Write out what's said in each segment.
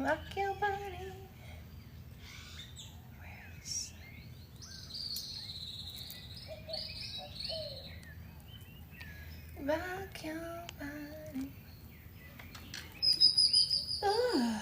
rock your body. Where's rock your body? Ooh.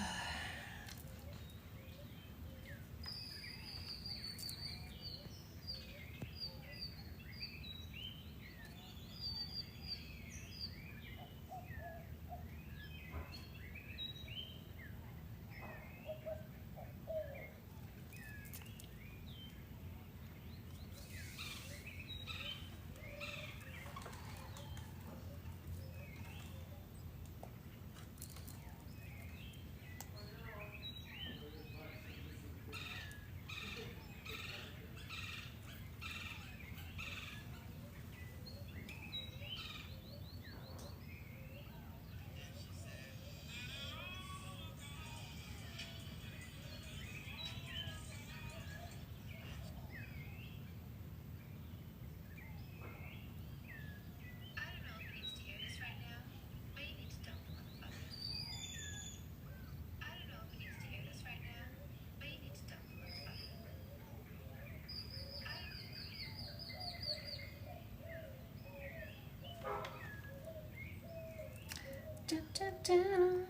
Dun, dun, dun.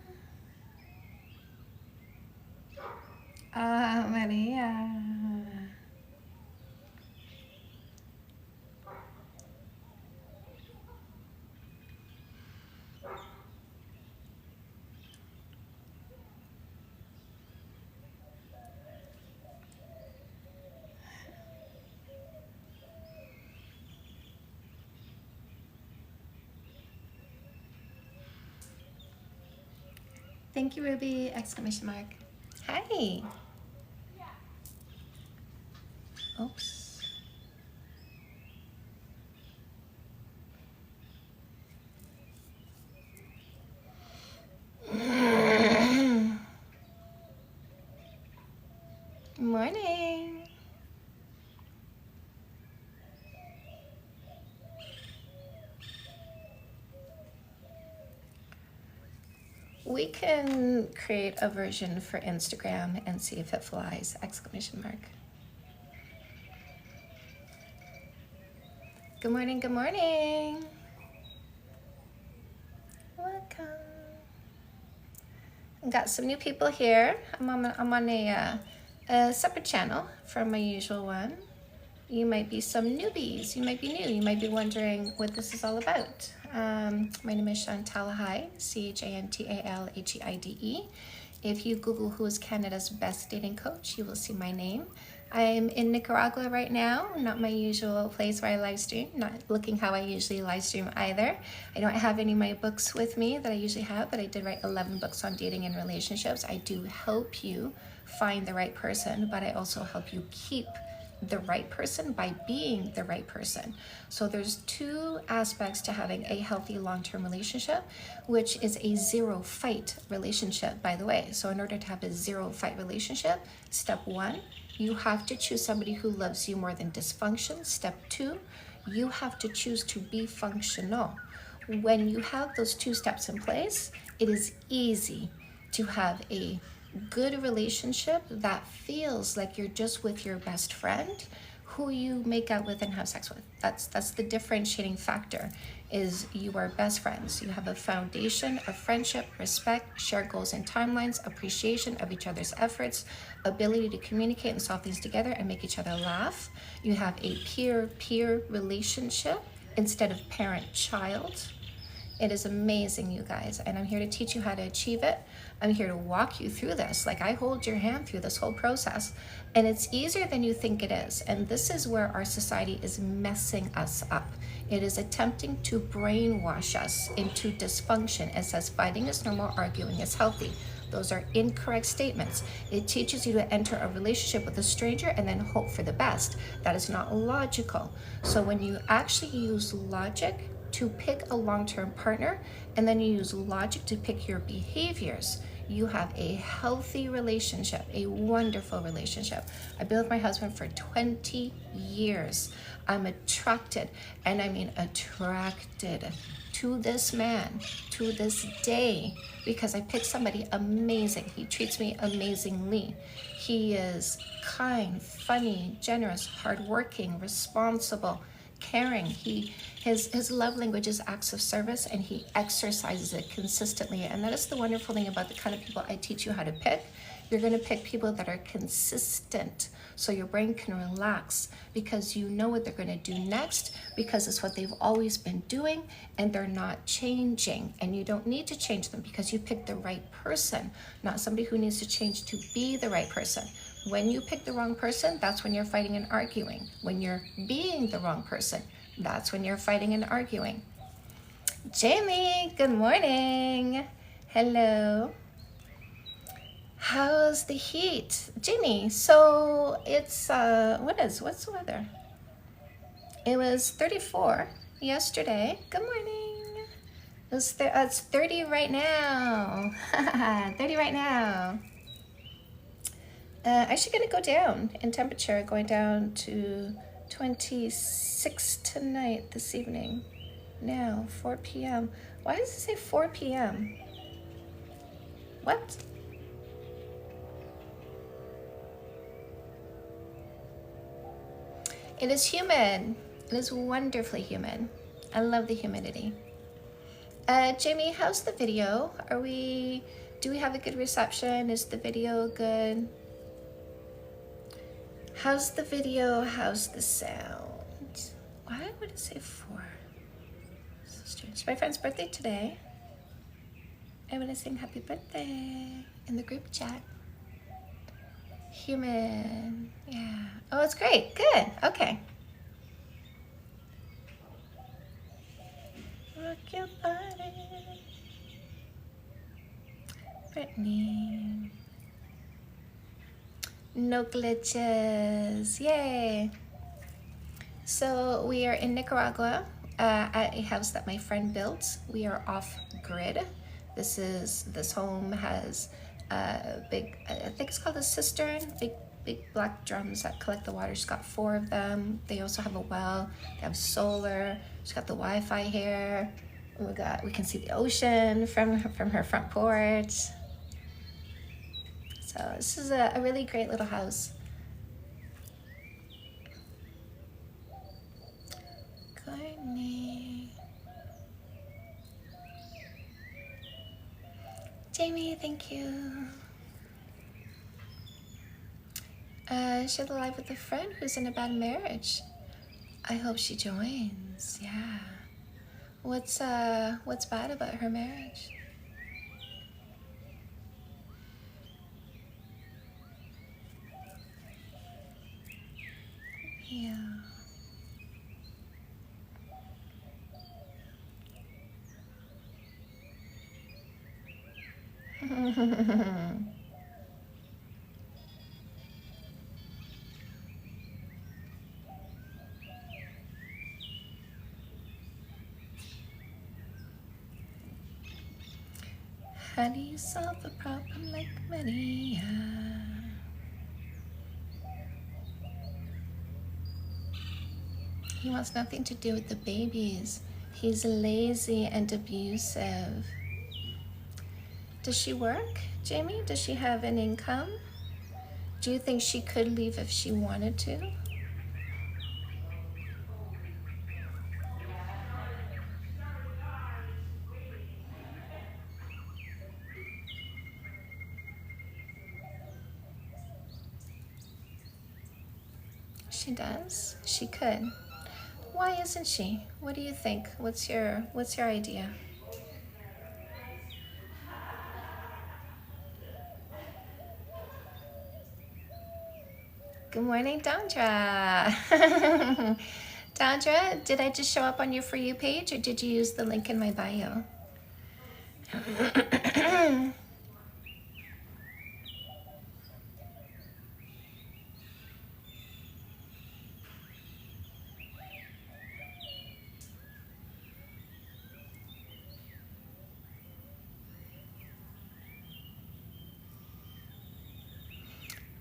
Maria. Thank you, Ruby! Exclamation mark. Hi. Oops. Morning. We can create a version for Instagram and see if it flies! Exclamation mark. Good morning, good morning. Welcome. Got some new people here. I'm on a separate channel from my usual one. You might be some newbies. You might be new. You might be wondering what this is all about. My name is Chantal Heide, CHANTALHEIDE. If you Google who is Canada's best dating coach, you will see my name. I'm in Nicaragua right now, not my usual place where I live stream, not looking how I usually live stream either. I don't have any of my books with me that I usually have, but I did write 11 books on dating and relationships. I do help you find the right person, but I also help you keep the right person by being the right person. So there's two aspects to having a healthy long-term relationship, which is a zero fight relationship, by the way. So in order to have a zero fight relationship, step one, you have to choose somebody who loves you more than dysfunction. Step two, you have to choose to be functional. When you have those two steps in place, it is easy to have a good relationship that feels like you're just with your best friend who you make out with and have sex with. That's the differentiating factor, is you are best friends. You have a foundation of friendship, respect, shared goals and timelines, appreciation of each other's efforts, ability to communicate and solve things together and make each other laugh. You have a peer-peer relationship instead of parent-child. It is amazing, you guys, and I'm here to teach you how to achieve it. I'm here to walk you through this. Like, I hold your hand through this whole process, and it's easier than you think it is. And this is where our society is messing us up. It is attempting to brainwash us into dysfunction. It says fighting is normal, arguing is healthy. Those are incorrect statements. It teaches you to enter a relationship with a stranger and then hope for the best. That is not logical. So when you actually use logic to pick a long-term partner, and then you use logic to pick your behaviors, You have a healthy relationship, a wonderful relationship. I've been with my husband for 20 years. I'm attracted, and I mean attracted, to this man to this day, because I picked somebody amazing. He treats me amazingly. He is kind, funny, generous, hardworking, responsible, caring. His love language is acts of service, and he exercises it consistently. And that is the wonderful thing about the kind of people I teach you how to pick. You're going to pick people that are consistent, so your brain can relax, because you know what they're going to do next, because it's what they've always been doing, and they're not changing. And you don't need to change them, because you picked the right person, not somebody who needs to change to be the right person. When you pick the wrong person, that's when you're fighting and arguing. When you're being the wrong person, that's when you're fighting and arguing. Jamie, good morning. Hello. How's the heat? Jamie, so it's, what's the weather? It was 34 yesterday. Good morning. It's 30 right now. 30 right now. Actually gonna go down in temperature, going down to 26 tonight, this evening. Now, 4 p.m. Why does it say 4 p.m.? What? It is humid. It is wonderfully humid. I love the humidity. Jamie, how's the video? Do we have a good reception? Is the video good? How's the video? How's the sound? Why would it say 4? So strange. It's my friend's birthday today. I want to sing happy birthday in the group chat. Human. Yeah. Oh, it's great. Good. Okay. Rock your body. Brittany. No glitches. Yay. So we are in Nicaragua at a house that my friend built. We are off grid. This home has a big, I think it's called a cistern, big black drums that collect the water. She's got 4 of them. They also have a well. They have solar. She's got the Wi-Fi here. We can see the ocean from her front porch. So this is a really great little house. Courtney. Jamie, thank you. Share the live with a friend who's in a bad marriage. I hope she joins. Yeah. What's bad about her marriage? Yeah. How do you solve a problem like Maria? He wants nothing to do with the babies. He's lazy and abusive. Does she work, Jamie? Does she have an income? Do you think she could leave if she wanted to? She does. She could. Why isn't she? What do you think? What's your idea? Good morning, Dondra. Dondra, did I just show up on your For You page, or did you use the link in my bio?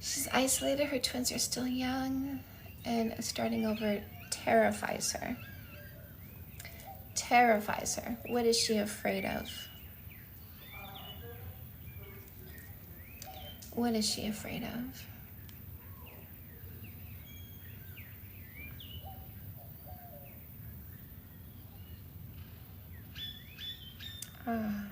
She's isolated, her twins are still young, and starting over terrifies her. Terrifies her. What is she afraid of? What is she afraid of? Ah.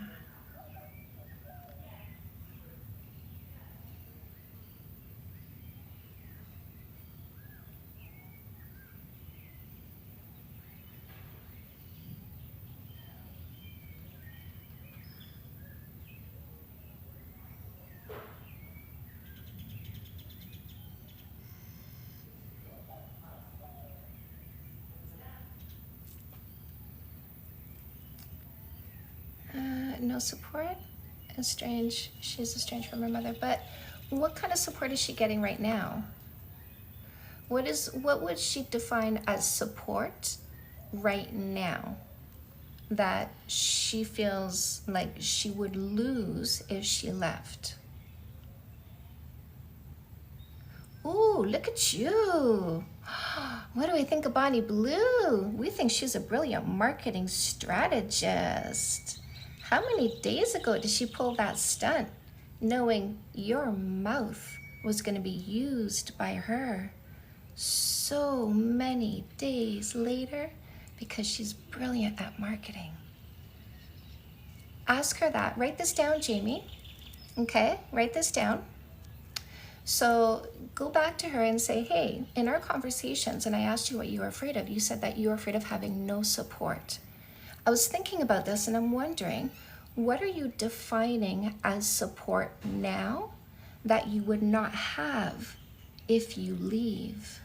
No support. Estranged. She's estranged from her mother. But what kind of support is she getting right now? What would she define as support right now that she feels like she would lose if she left? Ooh, look at you. What do we think of Bonnie Blue? We think she's a brilliant marketing strategist. How many days ago did she pull that stunt, knowing your mouth was going to be used by her so many days later? Because she's brilliant at marketing. Ask her that. Write this down, Jamie. Okay, write this down. So go back to her and say, hey, in our conversations, and I asked you what you were afraid of, you said that you were afraid of having no support. I was thinking about this and I'm wondering, what are you defining as support now that you would not have if you leave?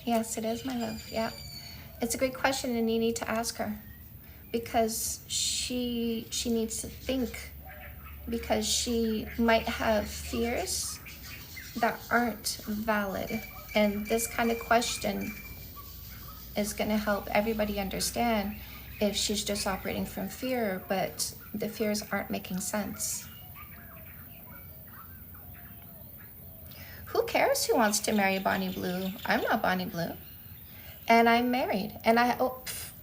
Yes, it is, my love. Yeah. It's a great question and you need to ask her because she needs to think, because she might have fears that aren't valid. And this kind of question is going to help everybody understand if she's just operating from fear, but the fears aren't making sense. Who cares who wants to marry Bonnie Blue? I'm not Bonnie Blue. And I'm married. And I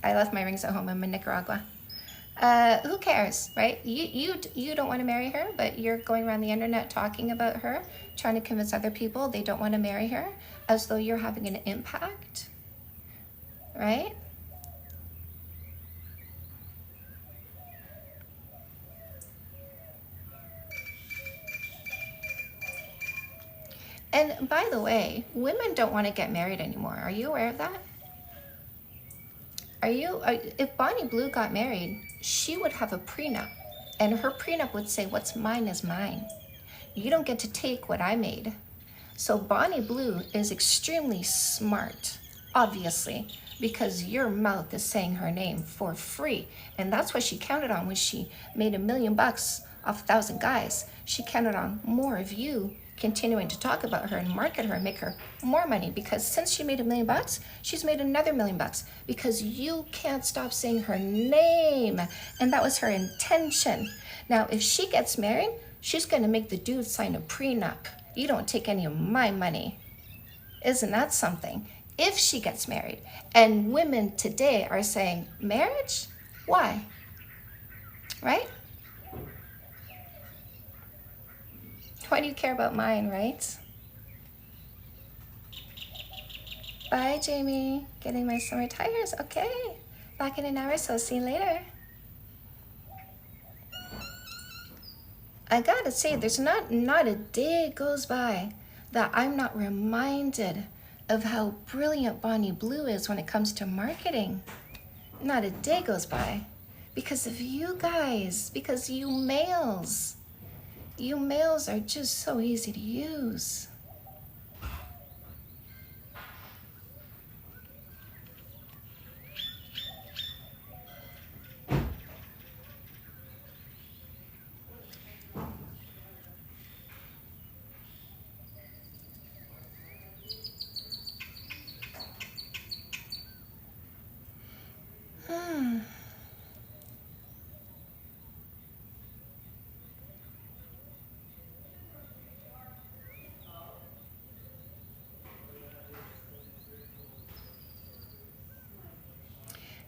left my rings at home. I'm in Nicaragua. Who cares, right? You don't want to marry her, but you're going around the internet talking about her, trying to convince other people they don't want to marry her, as though you're having an impact, right? And by the way, women don't want to get married anymore. Are you aware of that? If Bonnie Blue got married, she would have a prenup. And her prenup would say, what's mine is mine. You don't get to take what I made. So Bonnie Blue is extremely smart, obviously, because your mouth is saying her name for free. And that's what she counted on when she made $1 million off 1,000 guys. She counted on more of you continuing to talk about her and market her and make her more money, because since she made $1 million, she's made another $1 million because you can't stop saying her name. And that was her intention. Now, if she gets married, she's going to make the dude sign a prenup. You don't take any of my money. Isn't that something? If she gets married. And women today are saying, marriage? Why? Right? Why do you care about mine, right? Bye, Jamie. Getting my summer tires. Okay. Back in an hour, so see you later. I gotta say, there's not a day goes by that I'm not reminded of how brilliant Bonnie Blue is when it comes to marketing. Not a day goes by because of you guys, because you males. You males are just so easy to use.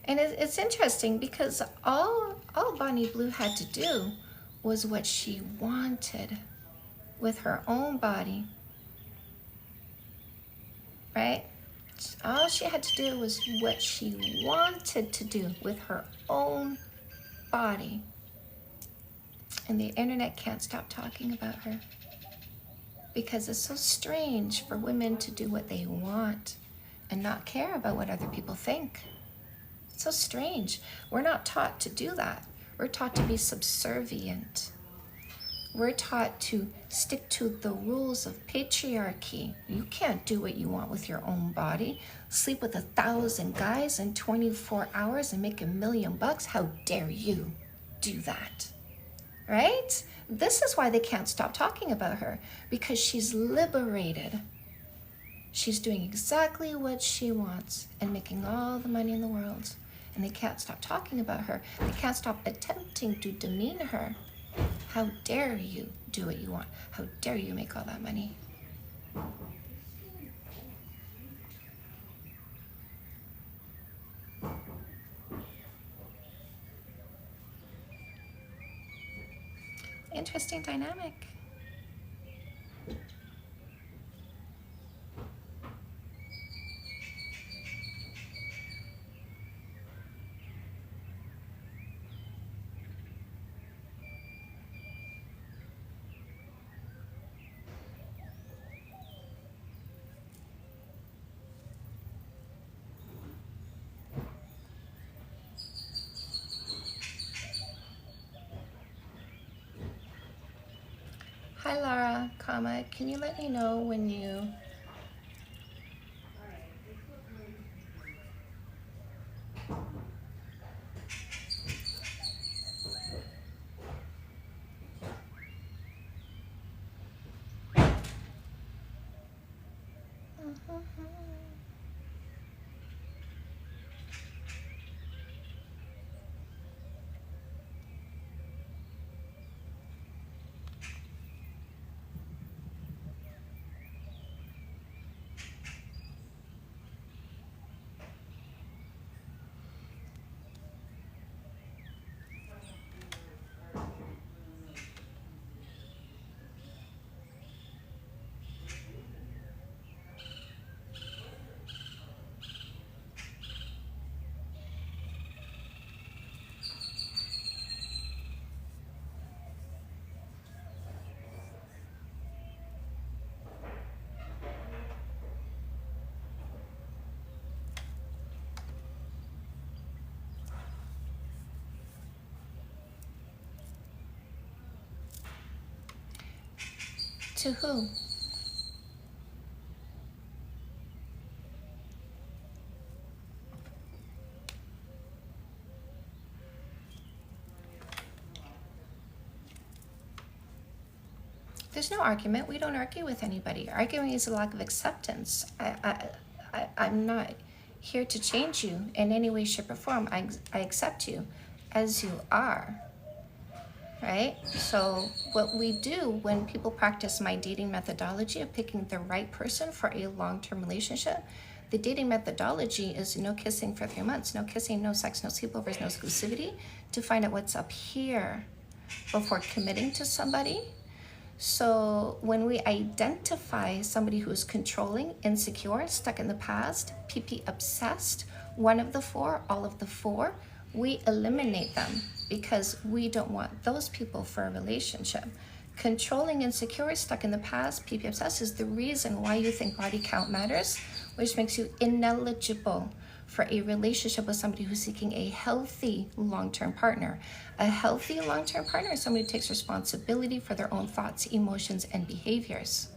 And it's interesting because all Bonnie Blue had to do was what she wanted with her own body, right? All she had to do was what she wanted to do with her own body. And the internet can't stop talking about her because it's so strange for women to do what they want and not care about what other people think. It's so strange. We're not taught to do that. We're taught to be subservient. We're taught to stick to the rules of patriarchy. You can't do what you want with your own body. Sleep with 1,000 guys in 24 hours and make $1 million. How dare you do that? Right? This is why they can't stop talking about her, because she's liberated. She's doing exactly what she wants and making all the money in the world. And they can't stop talking about her. They can't stop attempting to demean her. How dare you do what you want? How dare you make all that money? Interesting dynamic. Hi Laura, can you let me know when you... To who? There's no argument. We don't argue with anybody. Arguing is a lack of acceptance. I'm not here to change you in any way, shape, or form. I accept you as you are, right? So what we do when people practice my dating methodology of picking the right person for a long-term relationship, the dating methodology is no kissing for 3 months, no kissing, no sex, no sleepovers, no exclusivity, to find out what's up here before committing to somebody. So when we identify somebody who is controlling, insecure, stuck in the past, PP obsessed, one of the four, all of the four, we eliminate them because we don't want those people for a relationship. Controlling, insecure, stuck in the past, PP obsessed is the reason why you think body count matters, which makes you ineligible for a relationship with somebody who's seeking a healthy long-term partner. A healthy long-term partner is somebody who takes responsibility for their own thoughts, emotions, and behaviors.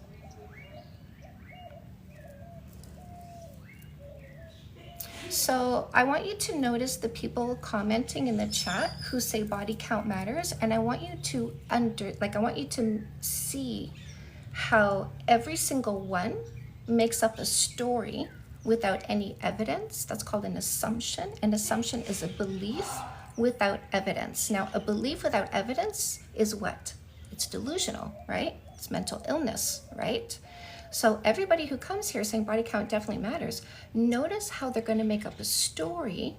So I want you to notice the people commenting in the chat who say body count matters, and I want you to I want you to see how every single one makes up a story without any evidence. That's called an assumption. An assumption is a belief without evidence. Now, a belief without evidence is what? It's delusional, right? It's mental illness, right? So everybody who comes here saying body count definitely matters, notice how they're going to make up a story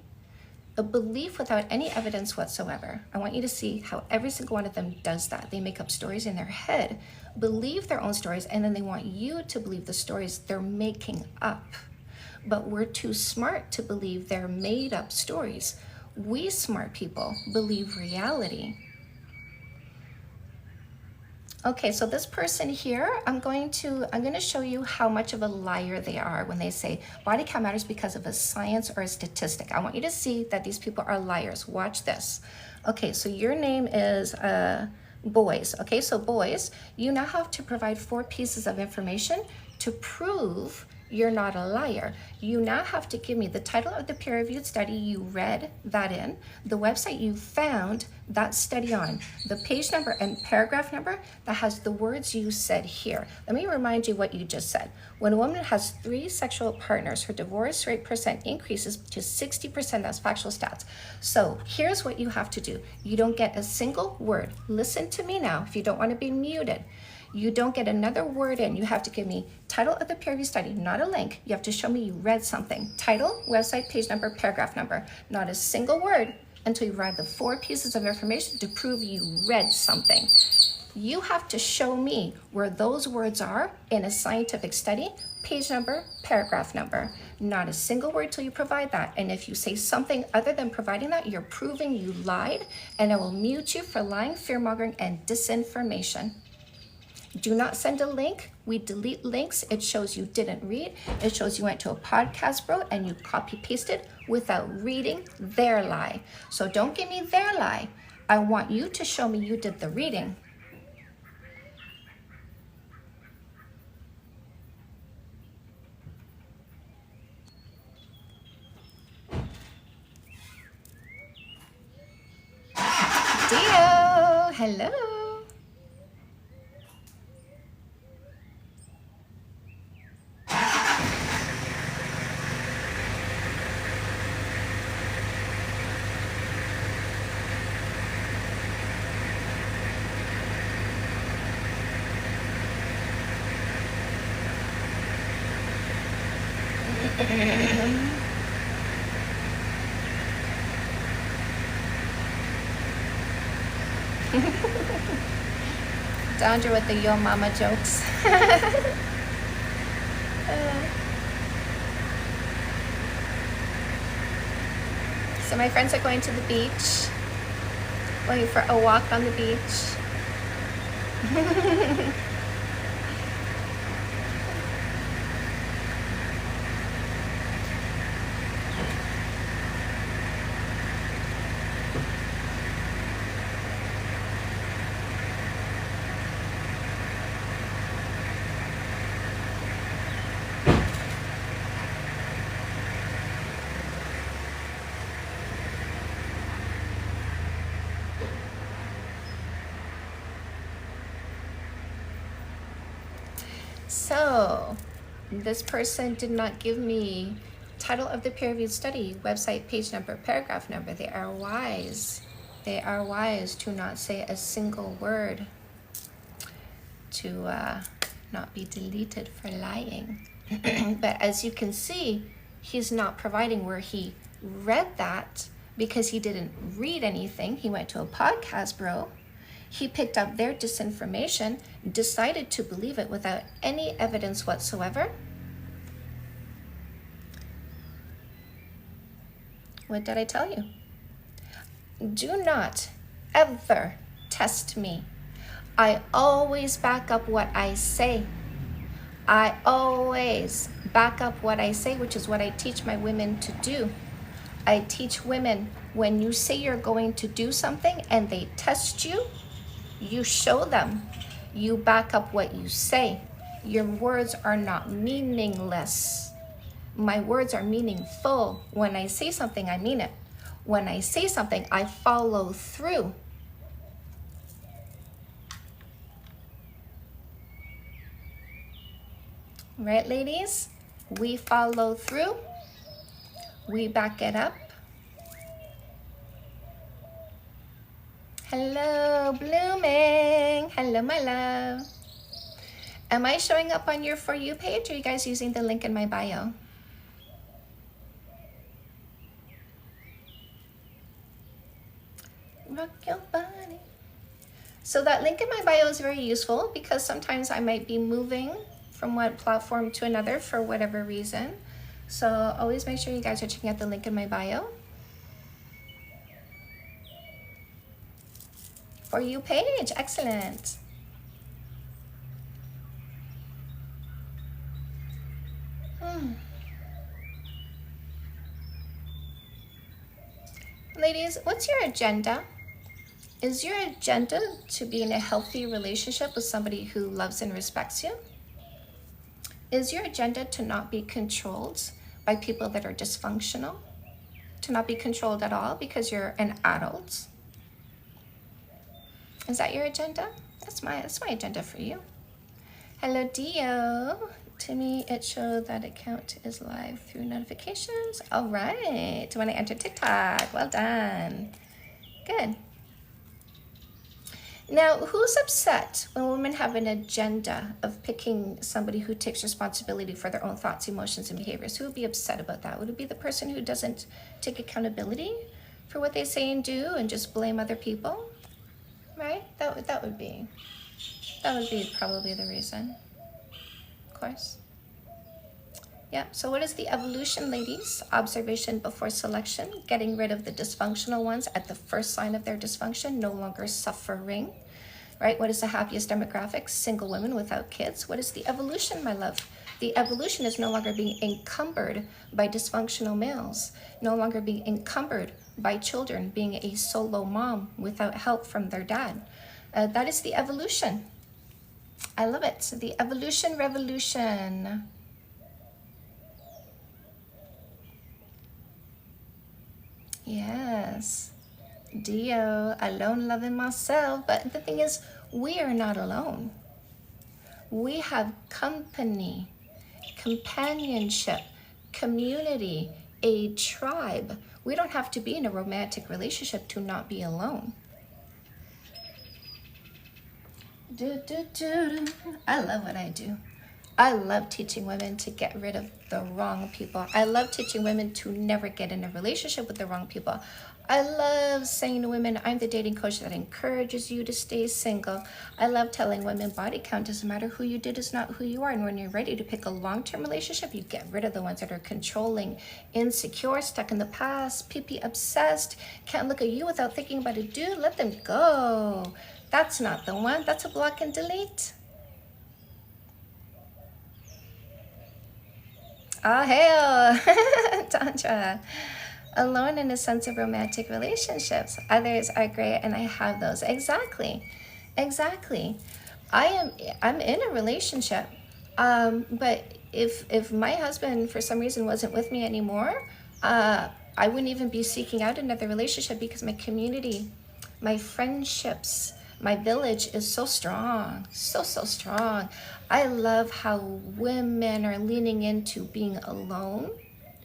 A belief without any evidence whatsoever. I want you to see how every single one of them does that. They make up stories in their head, believe their own stories, and then they want you to believe the stories they're making up. But we're too smart to believe they're made up stories. We smart people believe reality. Okay, so this person here, I'm going to show you how much of a liar they are when they say body count matters because of a science or a statistic. I want you to see that these people are liars. Watch this. Okay, so your name is Boys. Okay, so Boys, you now have to provide 4 pieces of information to prove you're not a liar. You now have to give me the title of the peer-reviewed study you read that in, the website you found that study on, the page number and paragraph number that has the words you said here. Let me remind you what you just said. When a woman has 3 sexual partners, her divorce rate percent increases to 60%. That's factual stats. So here's what you have to do. You don't get a single word. Listen to me now if you don't want to be muted. You don't get another word in. You have to give me title of the peer review study, not a link. You have to show me you read something. Title, website, page number, paragraph number. Not a single word until you write the 4 pieces of information to prove you read something. You have to show me where those words are in a scientific study, page number, paragraph number. Not a single word till you provide that. And if you say something other than providing that, you're proving you lied, and I will mute you for lying, fear-mongering, and disinformation. Do not send a link. We delete links. It shows you didn't read. It shows you went to a podcast bro and you copy pasted without reading their lie. So don't give me their lie. I want you to show me you did the reading. Dio, hello. Dondra with the yo mama jokes. So my friends are going to the beach, going for a walk on the beach. So this person did not give me title of the peer-reviewed study, website, page number, paragraph number. They are wise. They are wise to not say a single word, to not be deleted for lying. But as you can see, he's not providing where he read that because he didn't read anything. He went to a podcast bro. He picked up their disinformation, decided to believe it without any evidence whatsoever. What did I tell you? Do not ever test me. I always back up what I say. I always back up what I say, which is what I teach my women to do. I teach women, when you say you're going to do something and they test you, you show them. You back up what you say. Your words are not meaningless. My words are meaningful. When I say something, I mean it. When I say something, I follow through. Right, ladies? We follow through. We back it up. Hello, Blooming. Hello, my love. Am I showing up on your For You page, or are you guys using the link in my bio? rock your body. So that link in my bio is very useful because sometimes I might be moving from one platform to another for whatever reason. So always make sure you guys are checking out the link in my bio. For you, Paige, excellent. Ladies, what's your agenda? Is your agenda to be in a healthy relationship with somebody who loves and respects you? Is your agenda to not be controlled by people that are dysfunctional? To not be controlled at all because you're an adult? Is that your agenda? That's my agenda for you. Hello, Dio. To me, it showed that account is live through notifications. All right. When I enter TikTok. Well done. Good. Now, who's upset when women have an agenda of picking somebody who takes responsibility for their own thoughts, emotions, and behaviors? Who would be upset about that? Would it be the person who doesn't take accountability for what they say and do and just blame other people? Right? That would be probably the reason. Of course. Yeah, so what is the evolution, ladies? Observation before selection, getting rid of the dysfunctional ones at the first sign of their dysfunction, no longer suffering, right? What is the happiest demographic? Single women without kids. What is the evolution, my love? The evolution is no longer being encumbered by dysfunctional males, no longer being encumbered by children, being a solo mom without help from their dad. That is the evolution. I love it. So the evolution revolution. Yes. Dio, alone loving myself. But the thing is, we are not alone. We have company, companionship, community, a tribe. We don't have to be in a romantic relationship to not be alone. I love what I do. I love teaching women to get rid of the wrong people. I love teaching women to never get in a relationship with the wrong people. I love saying to women, I'm the dating coach that encourages you to stay single. I love telling women body count doesn't matter. Who you did is not who you are. And when you're ready to pick a long-term relationship, you get rid of the ones that are controlling, insecure, stuck in the past, pee-pee obsessed, can't look at you without thinking about a dude. Let them go. That's not the one. That's a block and delete. Oh, hail, Tantra. Alone in a sense of romantic relationships. Others are great, and I have those. Exactly. I'm in a relationship, but if my husband for some reason wasn't with me anymore, I wouldn't even be seeking out another relationship because my community, my friendships, my village is so strong, so strong. I love how women are leaning into being alone.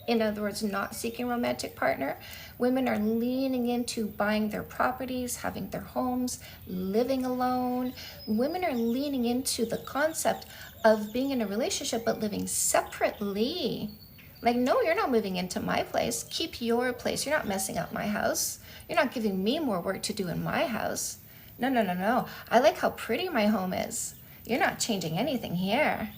In other words, not seeking a romantic partner. Women are leaning into buying their properties, having their homes, living alone. Women are leaning into the concept of being in a relationship but living separately. Like, no, you're not moving into my place. Keep your place. You're not messing up my house. You're not giving me more work to do in my house. No. I like how pretty my home is. You're not changing anything here.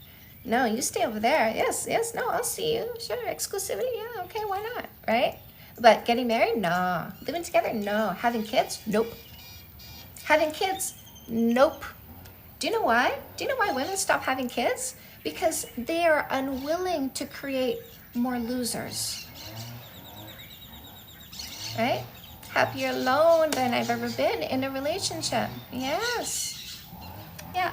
No, you stay over there. Yes, no, I'll see you. Sure, exclusivity, yeah, okay, why not, right? But getting married, no. Living together, no. Having kids, nope. Having kids, nope. Do you know why? Do you know why women stop having kids? Because they are unwilling to create more losers, right? Happier alone than I've ever been in a relationship. Yes. Yeah.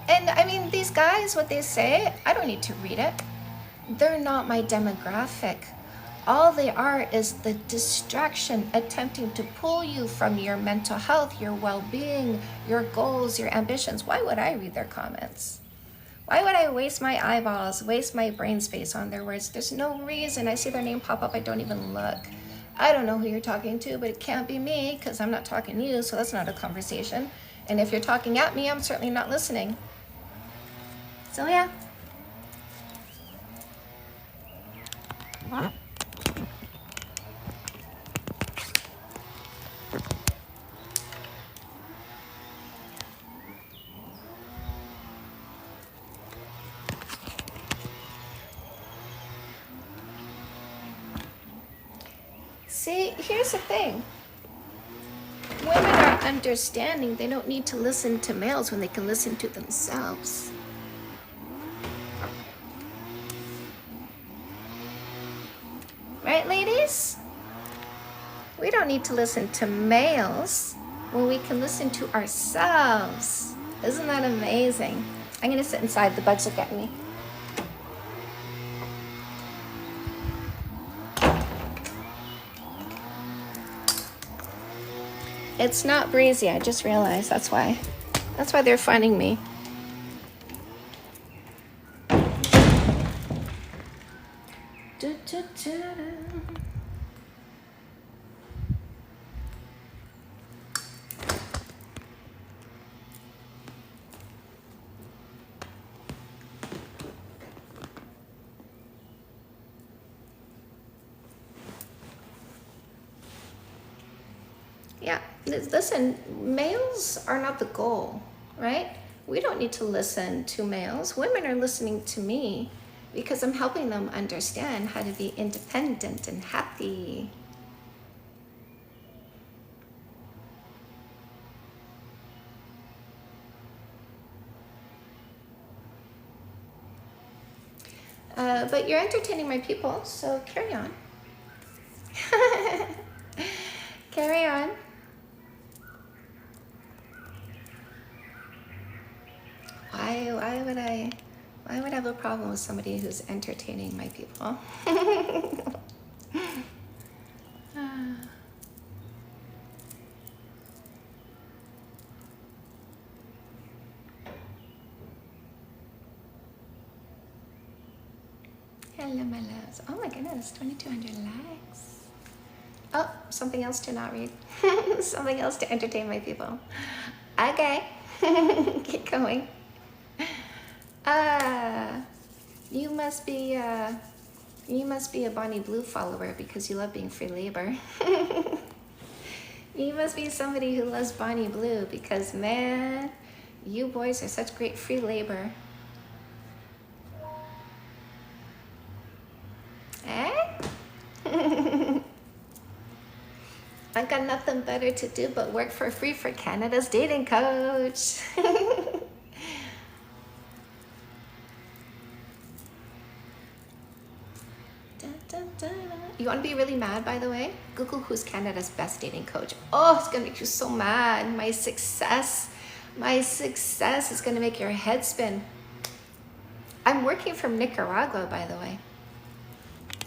And I mean, these guys, what they say, I don't need to read it. They're not my demographic. All they are is the distraction attempting to pull you from your mental health, your well-being, your goals, your ambitions. Why would I read their comments? Why would I waste my eyeballs, waste my brain space on their words? There's no reason. I see their name pop up, I don't even look. I don't know who you're talking to, but it can't be me because I'm not talking to you, so that's not a conversation. And if you're talking at me, I'm certainly not listening. So yeah. See, here's the thing. Women are understanding. They don't need to listen to males when they can listen to themselves. Right, ladies? We don't need to listen to males when we can listen to ourselves. Isn't that amazing? I'm gonna sit inside. The bugs look at me. It's not breezy. I just realized that's why. That's why they're finding me. Yeah, listen, males are not the goal, right? We don't need to listen to males. Women are listening to me because I'm helping them understand how to be independent and happy. But you're entertaining my people, so carry on. Carry on. Why would I have a problem with somebody who's entertaining my people? Hello, my loves. Oh my goodness, 2,200 likes. Oh, something else to not read. Something else to entertain my people. Okay, keep going. You must be a Bonnie Blue follower because you love being free labor. You must be somebody who loves Bonnie Blue because, man, you boys are such great free labor. I got nothing better to do but work for free for Canada's dating coach. You want to be really mad, by the way? Google who's Canada's best dating coach. Oh, it's going to make you so mad. My success is going to make your head spin. I'm working from Nicaragua, by the way.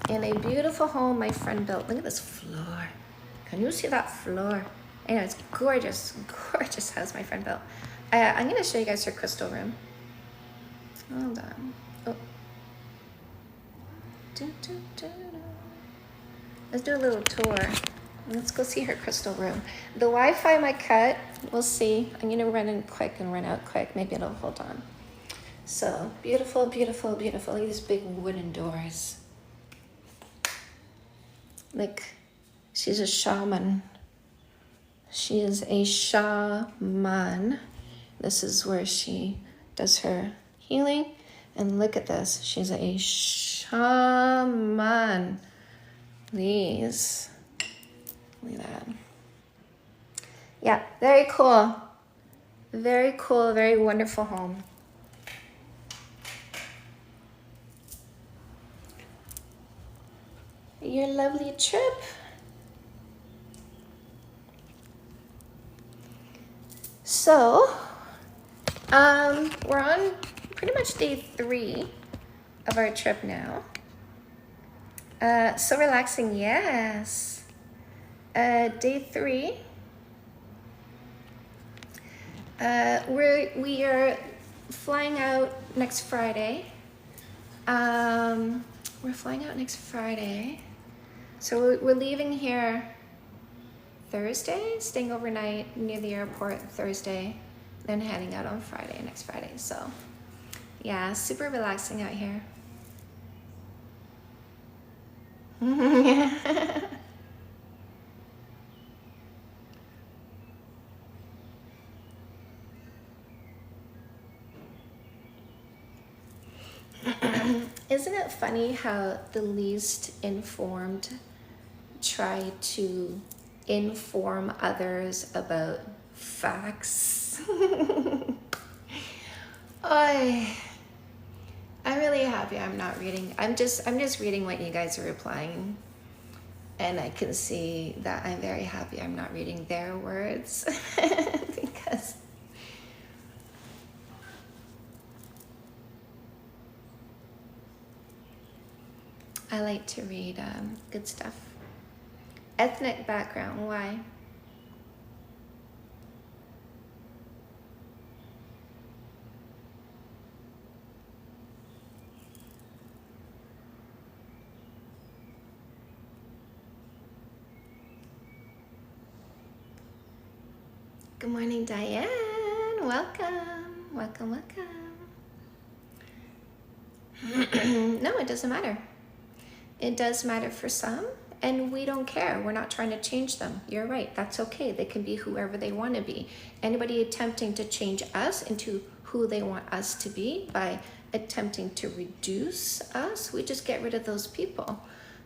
In a beautiful home my friend built. Look at this floor. Can you see that floor? I know, it's gorgeous, gorgeous house my friend built. I'm going to show you guys her crystal room. Hold on. Oh. Let's do a little tour. Let's go see her crystal room. The Wi-Fi might cut. We'll see. I'm going to run in quick and run out quick. Maybe it'll hold on. So beautiful, beautiful, beautiful. Look at these big wooden doors. Like, she's a shaman. She is a shaman. This is where she does her healing. And look at this. She's a shaman. These. Look at that. Yeah, very cool. Very cool, very wonderful home. Your lovely trip. So, we're on pretty much day 3 of our trip now. So relaxing, yes. Day 3. We are flying out next Friday. We're flying out next Friday. So we're leaving here Thursday, staying overnight near the airport Thursday, then heading out on Friday, next Friday. So yeah, super relaxing out here. Isn't it funny how the least informed try to inform others about facts. I'm really happy I'm not reading. I'm just reading what you guys are replying. And I can see that I'm very happy I'm not reading their words because I like to read good stuff. Ethnic background, why? Good morning, Diane. Welcome, welcome, welcome. No, it doesn't matter. It does matter for some, and we don't care. We're not trying to change them. You're right. That's okay. They can be whoever they want to be. Anybody attempting to change us into who they want us to be by attempting to reduce us, we just get rid of those people.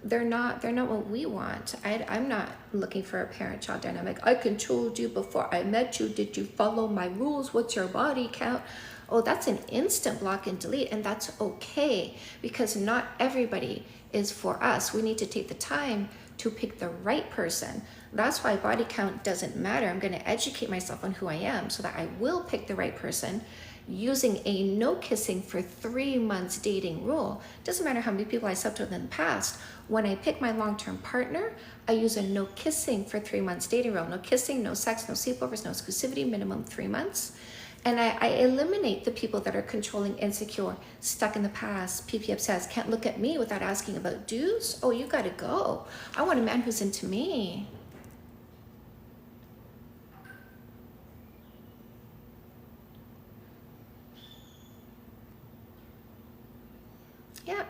They're not what we want. I'm not looking for a parent-child dynamic. I controlled you before I met you. Did you follow my rules? What's your body count? Oh, that's an instant block and delete, and that's okay because not everybody is for us. We need to take the time to pick the right person. That's why body count doesn't matter. I'm going to educate myself on who I am so that I will pick the right person using a no kissing for 3 months dating rule. Doesn't matter how many people I slept with in the past. When I pick my long-term partner, I use a no kissing for 3 months dating rule. No kissing, no sex, no sleepovers, no exclusivity, minimum 3 months. And I eliminate the people that are controlling, insecure, stuck in the past, PP obsessed, can't look at me without asking about dues. Oh, you gotta go. I want a man who's into me. Yeah,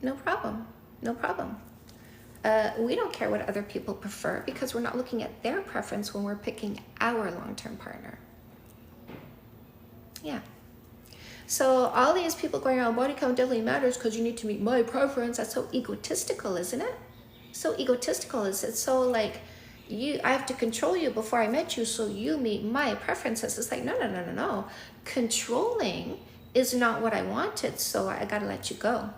no problem, no problem. We don't care what other people prefer because we're not looking at their preference when we're picking our long-term partner. Yeah. So all these people going around, body count definitely matters because you need to meet my preference. That's so egotistical, isn't it? So egotistical. Is it so like I have to control you before I met you so you meet my preferences? It's like, no. Controlling is not what I wanted, so I gotta let you go.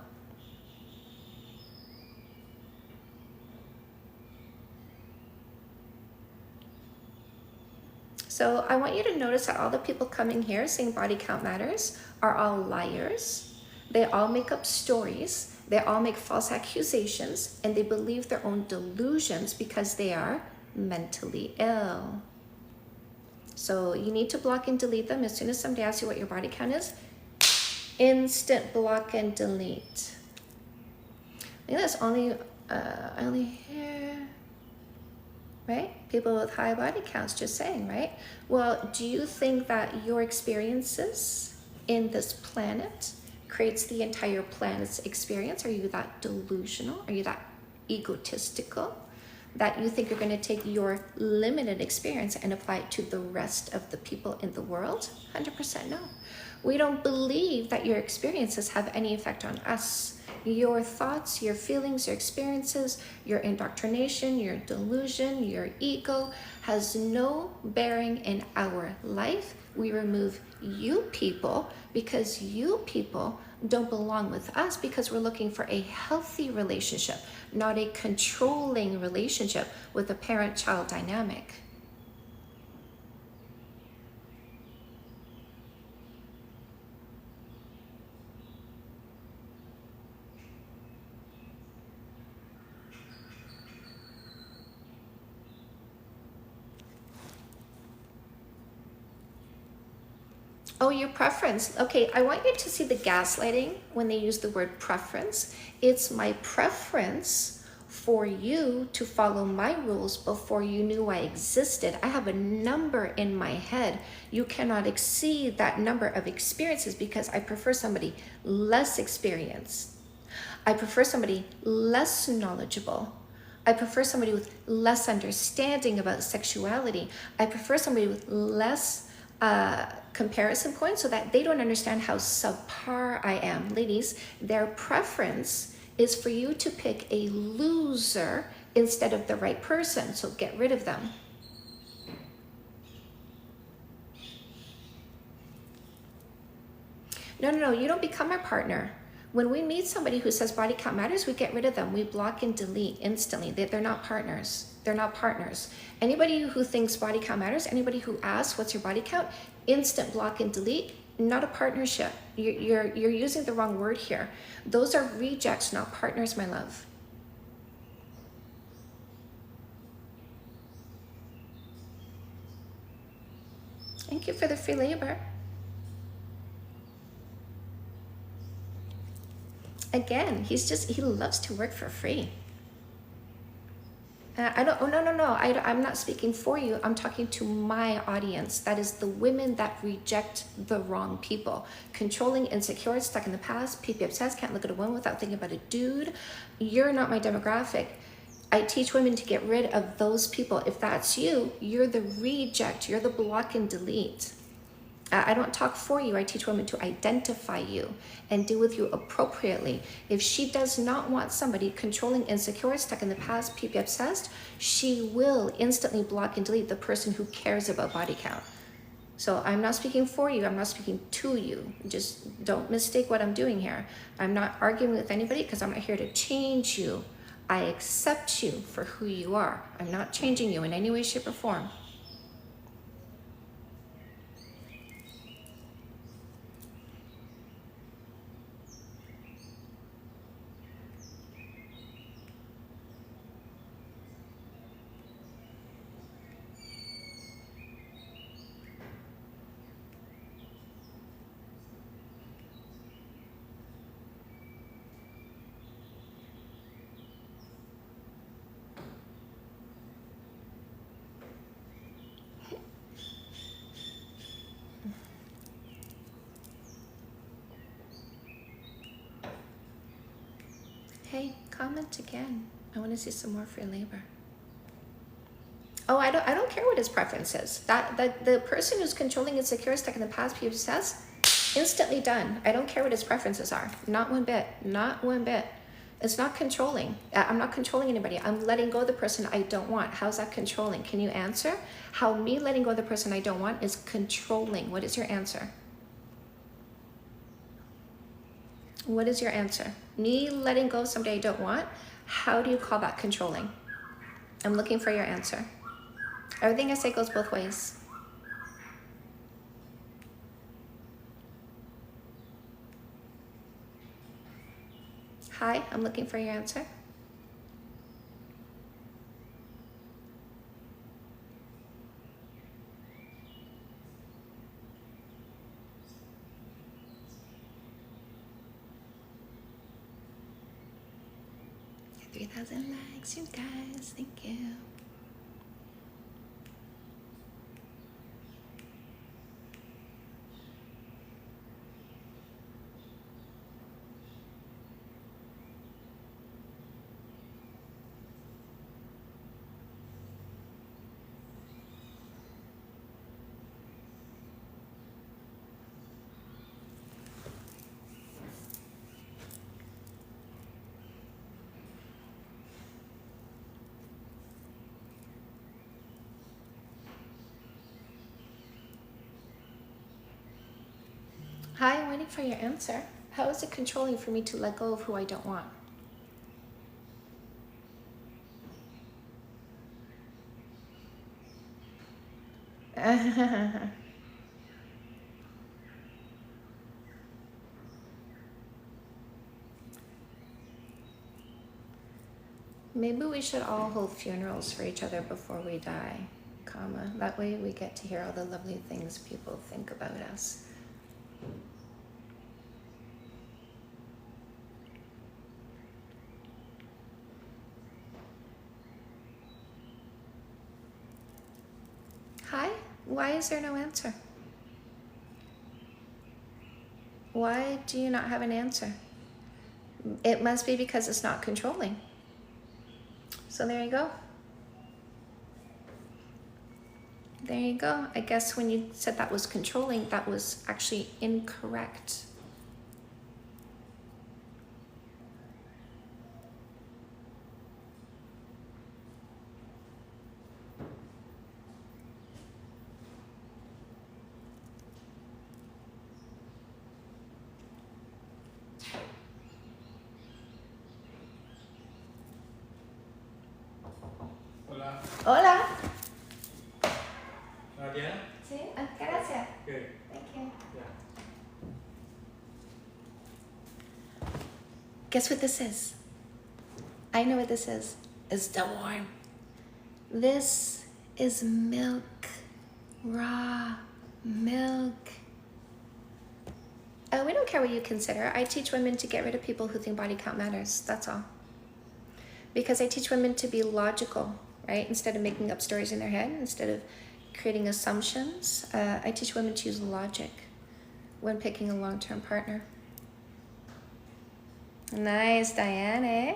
So I want you to notice that all the people coming here saying body count matters are all liars. They all make up stories. They all make false accusations, and they believe their own delusions because they are mentally ill. So you need to block and delete them. As soon as somebody asks you what your body count is, instant block and delete. I think that's only here, right? People with high body counts just saying, right? Well, do you think that your experiences in this planet creates the entire planet's experience? Are you that delusional? Are you that egotistical that you think you're going to take your limited experience and apply it to the rest of the people in the world? 100% no. We don't believe that your experiences have any effect on us. Your thoughts, your feelings, your experiences, your indoctrination, your delusion, your ego has no bearing in our life. We remove you people because you people don't belong with us because we're looking for a healthy relationship, not a controlling relationship with a parent-child dynamic. Oh, your preference. Okay, I want you to see the gaslighting when they use the word preference. It's my preference for you to follow my rules before you knew I existed. I have a number in my head. You cannot exceed that number of experiences because I prefer somebody less experienced. I prefer somebody less knowledgeable. I prefer somebody with less understanding about sexuality. I prefer somebody with less comparison points so that they don't understand how subpar I am. Ladies, their preference is for you to pick a loser instead of the right person. So get rid of them. No, you don't become our partner. When we meet somebody who says body count matters, we get rid of them. We block and delete instantly. They're not partners. They're not partners. Anybody who thinks body count matters, anybody who asks what's your body count, instant block and delete. Not a partnership. You're using the wrong word here. Those are rejects, not partners, my love. Thank you for the free labor. Again, he loves to work for free. I'm not speaking for you. I'm talking to my audience. That is the women that reject the wrong people. Controlling, insecure, stuck in the past, PP obsessed, can't look at a woman without thinking about a dude. You're not my demographic. I teach women to get rid of those people. If that's you, you're the reject. You're the block and delete. I don't talk for you. I teach women to identify you and deal with you appropriately. If she does not want somebody controlling, insecure, stuck in the past, PP obsessed, she will instantly block and delete the person who cares about body count. So I'm not speaking for you. I'm not speaking to you. Just don't mistake what I'm doing here. I'm not arguing with anybody because I'm not here to change you. I accept you for who you are. I'm not changing you in any way, shape, or form. Hey, comment again. I want to see some more free labor. Oh, I don't care what his preference is. The person who's controlling, insecure, stuck in the past, people says, instantly done. I don't care what his preferences are. Not one bit. Not one bit. It's not controlling. I'm not controlling anybody. I'm letting go of the person I don't want. How's that controlling? Can you answer? How me letting go of the person I don't want is controlling. What is your answer? What is your answer? Me letting go of somebody I don't want, how do you call that controlling? I'm looking for your answer. Everything I say goes both ways. Hi, I'm looking for your answer. Get 3,000 likes, you guys. Thank you. Hi, I'm waiting for your answer. How is it controlling for me to let go of who I don't want? Maybe we should all hold funerals for each other before we die, comma. That way we get to hear all the lovely things people think about us. Hi, why is there no answer? Why do you not have an answer? It must be because it's not controlling. So there you go. There you go. I guess when you said that was controlling, that was actually incorrect. Guess what this is? I know what this is. It's still warm. This is milk. Raw milk. We don't care what you consider. I teach women to get rid of people who think body count matters. That's all. Because I teach women to be logical, right? Instead of making up stories in their head, instead of creating assumptions, I teach women to use logic when picking a long-term partner. Nice, Diane, eh?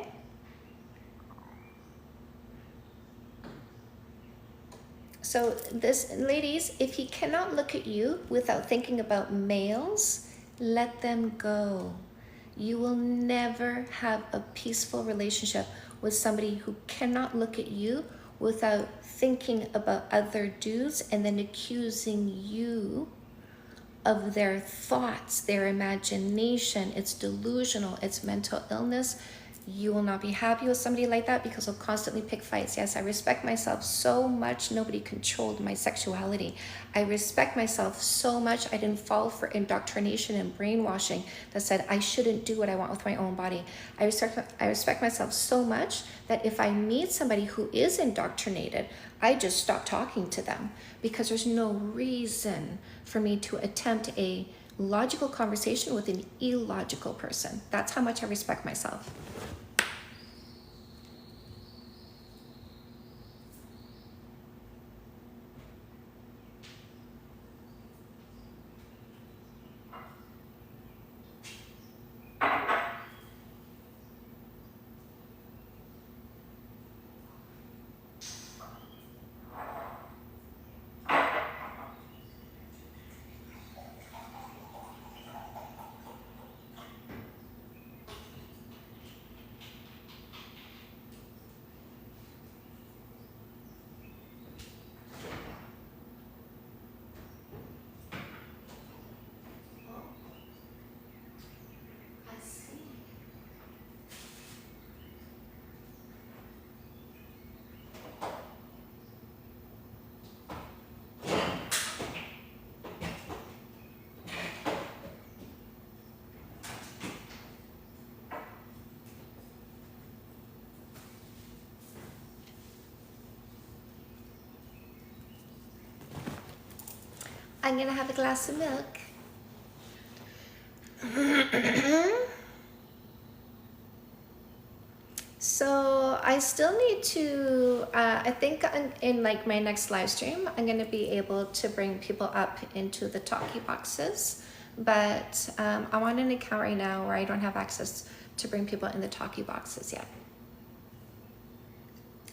So this, ladies, if he cannot look at you without thinking about males, let them go. You will never have a peaceful relationship with somebody who cannot look at you without thinking about other dudes and then accusing you of their thoughts, their imagination. It's delusional, it's mental illness. You will not be happy with somebody like that because they'll constantly pick fights. Yes, I respect myself so much. Nobody controlled my sexuality. I respect myself so much. I didn't fall for indoctrination and brainwashing that said I shouldn't do what I want with my own body. I respect myself so much that if I meet somebody who is indoctrinated, I just stop talking to them because there's no reason for me to attempt a logical conversation with an illogical person. That's how much I respect myself. I'm gonna have a glass of milk. So I still need to, I think in like my next live stream, I'm gonna be able to bring people up into the talkie boxes, but I'm on an account right now where I don't have access to bring people in the talkie boxes yet.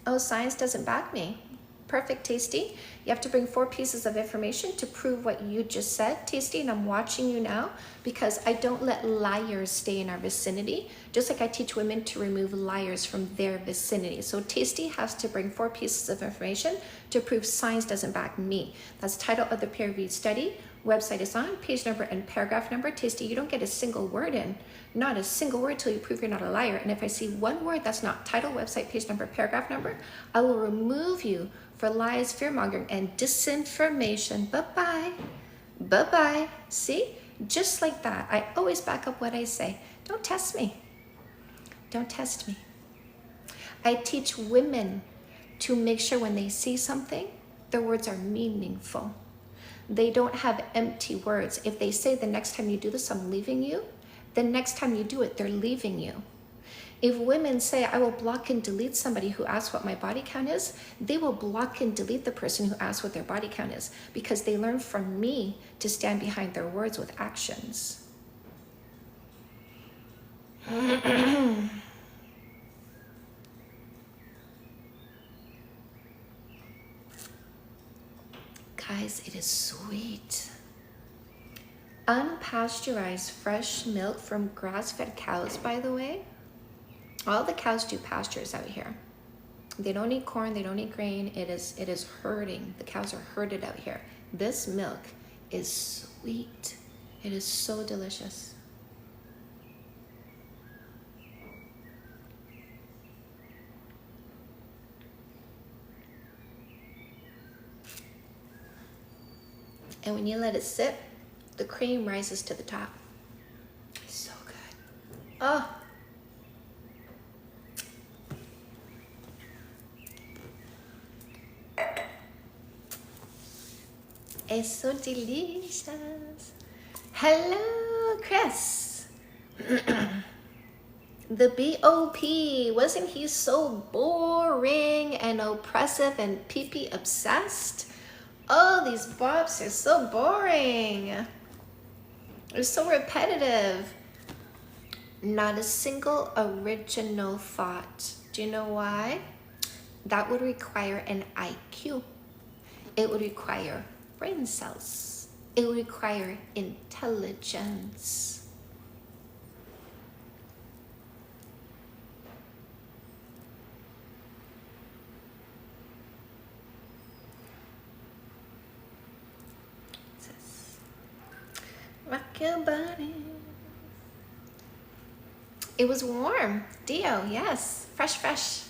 Oh, science doesn't back me. Perfect, Tasty. You have to bring 4 pieces of information to prove what you just said, Tasty, and I'm watching you now because I don't let liars stay in our vicinity, just like I teach women to remove liars from their vicinity. So Tasty has to bring 4 pieces of information to prove science doesn't back me. That's the title of the peer-reviewed study. Website is on, page number and paragraph number. Tasty, you don't get a single word in. Not a single word till you prove you're not a liar. And if I see one word that's not title, website, page number, paragraph number, I will remove you for lies, fear-mongering, and disinformation. Bye-bye. Bye-bye. See? Just like that. I always back up what I say. Don't test me. Don't test me. I teach women to make sure when they see something, their words are meaningful. They don't have empty words. If they say the next time you do this, I'm leaving you, the next time you do it, they're leaving you. If women say, I will block and delete somebody who asks what my body count is, they will block and delete the person who asks what their body count is because they learn from me to stand behind their words with actions. Guys, it is sweet. Unpasteurized fresh milk from grass-fed cows, by the way. All the cows do pastures out here. They don't eat corn, they don't eat grain. It is herding. The cows are herded out here. This milk is sweet. It is so delicious. And when you let it sit, the cream rises to the top. It's so good. Oh. It's so delicious. Hello, Chris. The BOP, wasn't he so boring and oppressive and pee-pee obsessed? Oh, these bops are so boring. They're so repetitive. Not a single original thought. Do you know why? That would require an IQ. It would require brain cells. It would require intelligence. Rock your body. It was warm. Dio, yes. Fresh, fresh.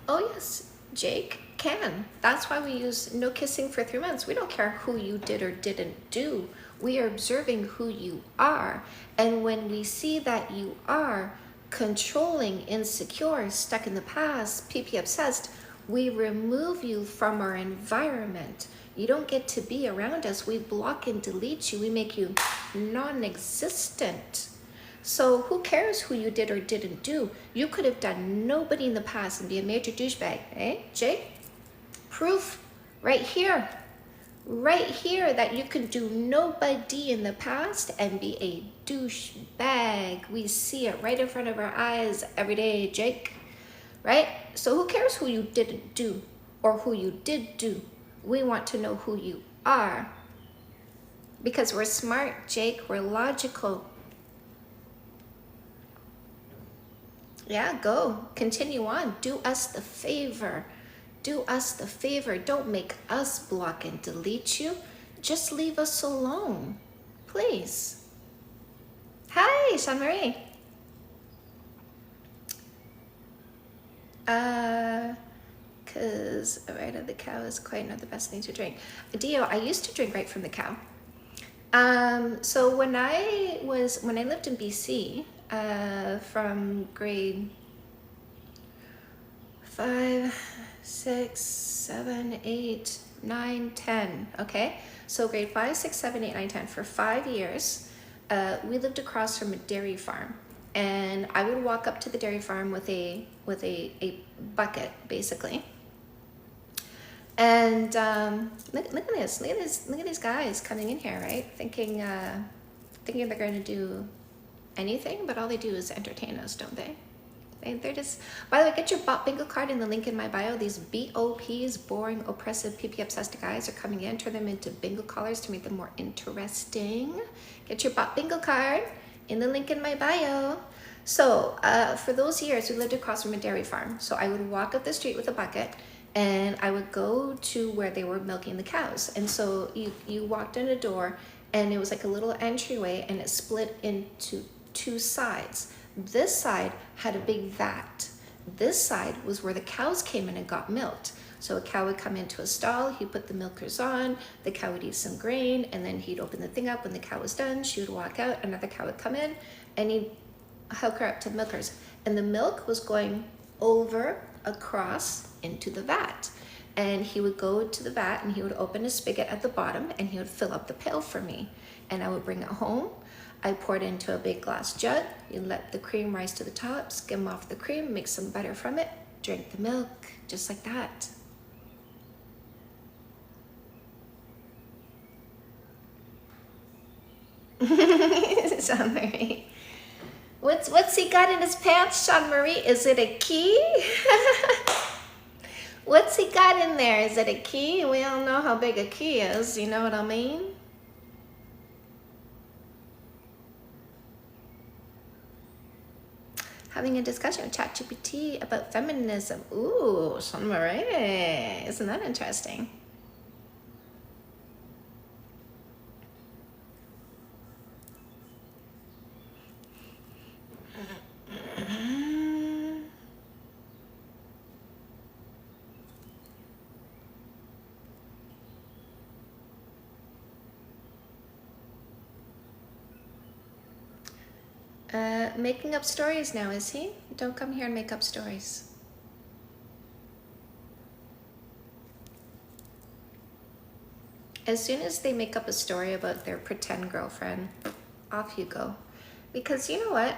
Oh yes, Jake can. That's why we use no kissing for 3 months. We don't care who you did or didn't do. We are observing who you are. And when we see that you are controlling, insecure, stuck in the past, PP obsessed, we remove you from our environment. You don't get to be around us. We block and delete you. We make you non-existent. So who cares who you did or didn't do? You could have done nobody in the past and be a major douchebag, eh, Jake? Proof right here that you can do nobody in the past and be a douchebag. We see it right in front of our eyes every day, Jake, right? So who cares who you didn't do or who you did do? We want to know who you are because we're smart, Jake. We're logical. Yeah, go. Continue on. Do us the favor. Do us the favor. Don't make us block and delete you. Just leave us alone. Please. Hi, Sean Marie. Because right of the cow is quite not the best thing to drink. Dio, I used to drink right from the cow. So when I lived in BC, from grade 5, 6, 7, 8, 9, 10. Okay, so grade 5, 6, 7, 8, 9, 10 for 5 years. We lived across from a dairy farm, and I would walk up to the dairy farm with a bucket, basically. And look at this! Look at these guys coming in here, right? Thinking they're going to do anything, but all they do is entertain us, don't they? They're just. By the way, get your bot bingo card in the link in my bio. These BOPs, boring, oppressive, PP obsessed guys are coming in. Turn them into bingo callers to make them more interesting. Get your bot bingo card in the link in my bio. So for those years, we lived across from a dairy farm. So I would walk up the street with a bucket, and I would go to where they were milking the cows. And so you walked in a door, and it was like a little entryway, and it split into 2 sides. This side had a big vat. This side was where the cows came in and got milked. So a cow would come into a stall, he'd put the milkers on, the cow would eat some grain, and then he'd open the thing up. When the cow was done, she would walk out, another cow would come in, and he'd hook her up to the milkers. And the milk was going over, across, into the vat. And he would go to the vat, and he would open a spigot at the bottom, and he would fill up the pail for me. And I would bring it home. I poured it into a big glass jug. You let the cream rise to the top, skim off the cream, make some butter from it, drink the milk, just like that. Sean Marie. What's he got in his pants, Sean Marie? Is it a key? What's he got in there? Is it a key? We all know how big a key is, you know what I mean? Having a discussion with ChatGPT about feminism. Ooh, Sean Marie. Isn't that interesting? Making up stories now, is he? Don't come here and make up stories. As soon as they make up a story about their pretend girlfriend, off you go. Because you know what?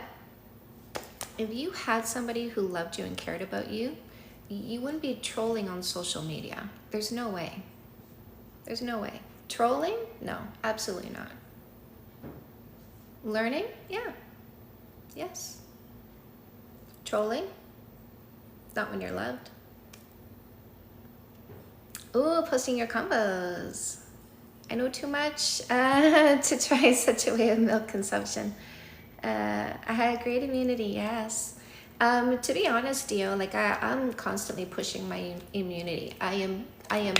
If you had somebody who loved you and cared about you, you wouldn't be trolling on social media. There's no way. There's no way. Trolling? No, absolutely not. Learning? Yeah. Yes. Trolling? Not when you're loved. Ooh, posting your combos. I know too much to try such a way of milk consumption. I had great immunity, yes. To be honest, Dio, like I'm constantly pushing my immunity. I am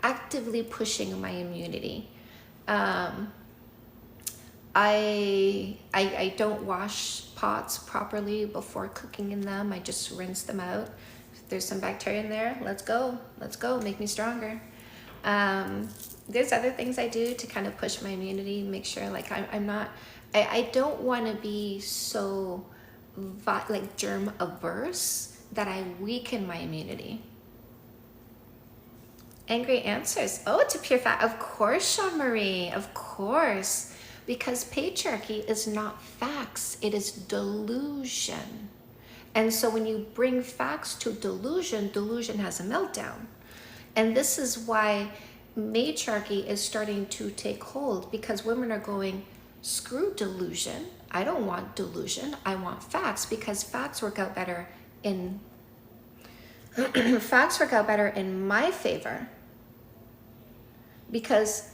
actively pushing my immunity. I don't wash pots properly before cooking in them. I just rinse them out. If there's some bacteria in there, let's go, make me stronger. There's other things I do to kind of push my immunity, make sure like I don't want to be so like germ averse that I weaken my immunity. Angry answers. Oh, to pure fact. Of course, Sean Marie, of course. Because patriarchy is not facts, it is delusion. And so when you bring facts to delusion, delusion has a meltdown. And this is why matriarchy is starting to take hold, because women are going, screw delusion. I don't want delusion. I want facts, because facts work out better in facts work out better in my favor. Because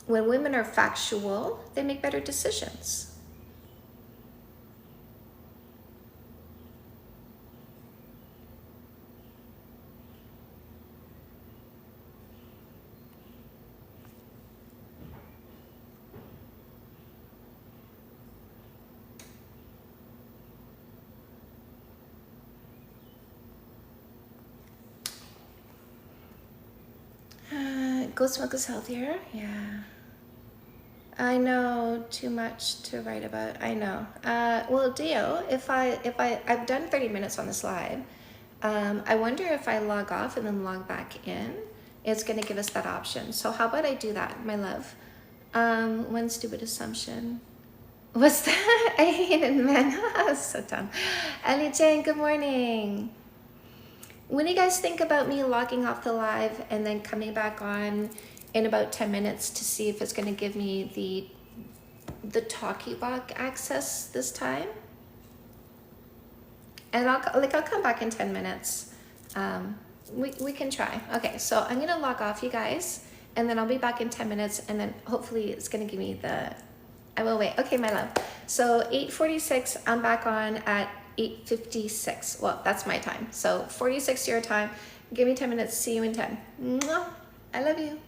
when women are factual, they make better decisions. Ghost milk is healthier, yeah. I know, too much to write about. I know. Well, Dio, if I've done 30 minutes on this live. I wonder if I log off and then log back in, it's going to give us that option. So how about I do that, my love? One stupid assumption. What's that? I hate it, man. So dumb. Ellie Jane, good morning. When do you guys think about me logging off the live and then coming back on in about 10 minutes to see if it's going to give me the TalkieBot access this time? And I'll come back in 10 minutes. We can try. Okay, so I'm going to log off, you guys, and then I'll be back in 10 minutes, and then hopefully it's going to give me I will wait. Okay, my love. So 8:46, I'm back on at 8:56. Well, that's my time. So 46 your time. Give me 10 minutes. See you in 10. Mwah. I love you.